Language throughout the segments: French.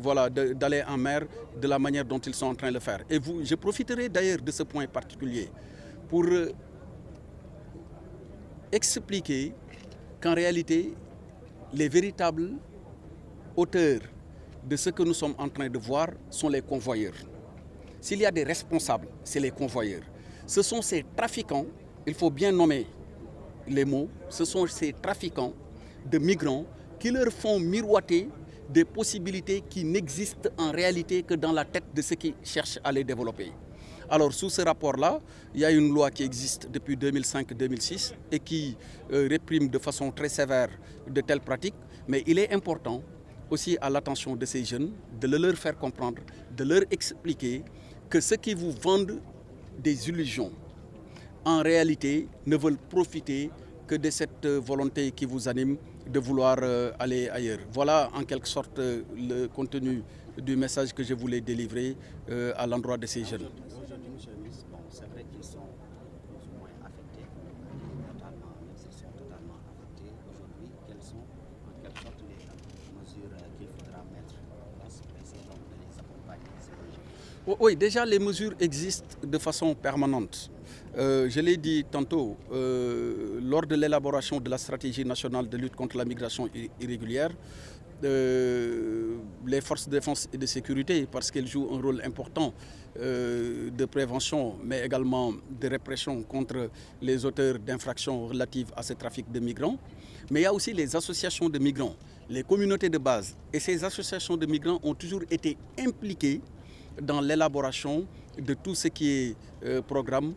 voilà, d'aller en mer de la manière dont ils sont en train de le faire. Et je profiterai d'ailleurs de ce point particulier pour expliquer qu'en réalité, les véritables auteurs de ce que nous sommes en train de voir sont les convoyeurs. S'il y a des responsables, c'est les convoyeurs. Ce sont ces trafiquants, il faut bien nommer les mots, ce sont ces trafiquants de migrants qui leur font miroiter des possibilités qui n'existent en réalité que dans la tête de ceux qui cherchent à les développer. Alors sous ce rapport-là, il y a une loi qui existe depuis 2005-2006 et qui réprime de façon très sévère de telles pratiques, mais il est important aussi à l'attention de ces jeunes de le leur faire comprendre, de leur expliquer que ceux qui vous vendent des illusions, en réalité, ne veulent profiter que de cette volonté qui vous anime de vouloir aller ailleurs. Voilà en quelque sorte le contenu du message que je voulais délivrer à l'endroit de ces jeunes. Aujourd'hui, monsieur le ministre, bon, c'est vrai qu'ils sont plus ou moins affectés, totalement, même s'ils sont totalement affectés. Aujourd'hui, quelles sont en quelque sorte les mesures qu'il faudra mettre en place pour essayer donc de les accompagner psychologiquement? Oui, déjà les mesures existent de façon permanente. Je l'ai dit tantôt, lors de l'élaboration de la stratégie nationale de lutte contre la migration irrégulière, les forces de défense et de sécurité, parce qu'elles jouent un rôle important de prévention, mais également de répression contre les auteurs d'infractions relatives à ce trafic de migrants. Mais il y a aussi les associations de migrants, les communautés de base. Et ces associations de migrants ont toujours été impliquées dans l'élaboration de tout ce qui est programme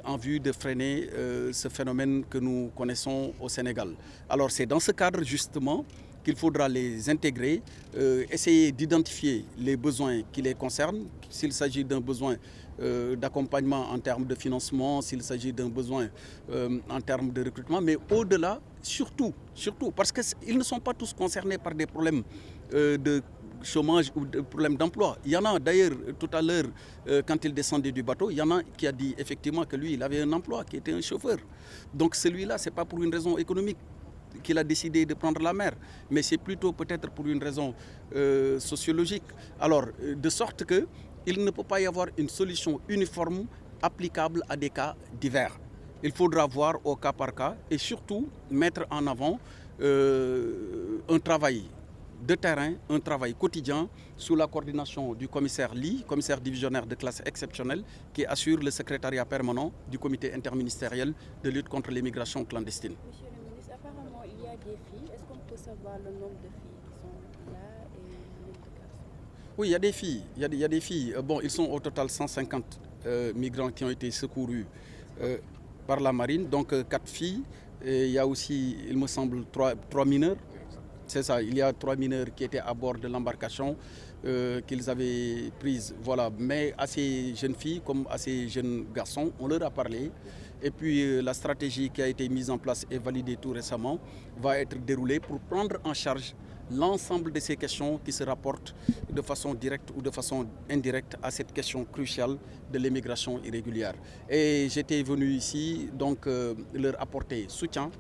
en vue de freiner ce phénomène que nous connaissons au Sénégal. Alors c'est dans ce cadre justement qu'il faudra les intégrer, essayer d'identifier les besoins qui les concernent, s'il s'agit d'un besoin d'accompagnement en termes de financement, s'il s'agit d'un besoin en termes de recrutement, mais au-delà, surtout, parce qu'ils ne sont pas tous concernés par des problèmes de chômage ou de problèmes d'emploi. Il y en a d'ailleurs tout à l'heure, quand il descendait du bateau, il y en a qui a dit effectivement que lui, il avait un emploi, qui était un chauffeur. Donc celui-là, ce n'est pas pour une raison économique qu'il a décidé de prendre la mer, mais c'est plutôt peut-être pour une raison sociologique. Alors, de sorte qu'il ne peut pas y avoir une solution uniforme applicable à des cas divers. Il faudra voir au cas par cas et surtout mettre en avant un travail de terrain, un travail quotidien sous la coordination du commissaire Ly, commissaire divisionnaire de classe exceptionnelle, qui assure le secrétariat permanent du comité interministériel de lutte contre l'immigration clandestine. Monsieur le ministre, apparemment il y a des filles. Est-ce qu'on peut savoir le nombre de filles qui sont là et le nombre de garçons? Oui, il y a des filles. Il y a des filles. Bon, ils sont au total 150 migrants qui ont été secourus par la marine, donc 4 filles. Et il y a aussi, il me semble, 3 mineurs. C'est ça, il y a 3 mineurs qui étaient à bord de l'embarcation qu'ils avaient prise. Voilà. Mais à ces jeunes filles comme à ces jeunes garçons, on leur a parlé. Et puis la stratégie qui a été mise en place et validée tout récemment va être déroulée pour prendre en charge l'ensemble de ces questions qui se rapportent de façon directe ou de façon indirecte à cette question cruciale de l'immigration irrégulière. Et j'étais venu ici donc leur apporter soutien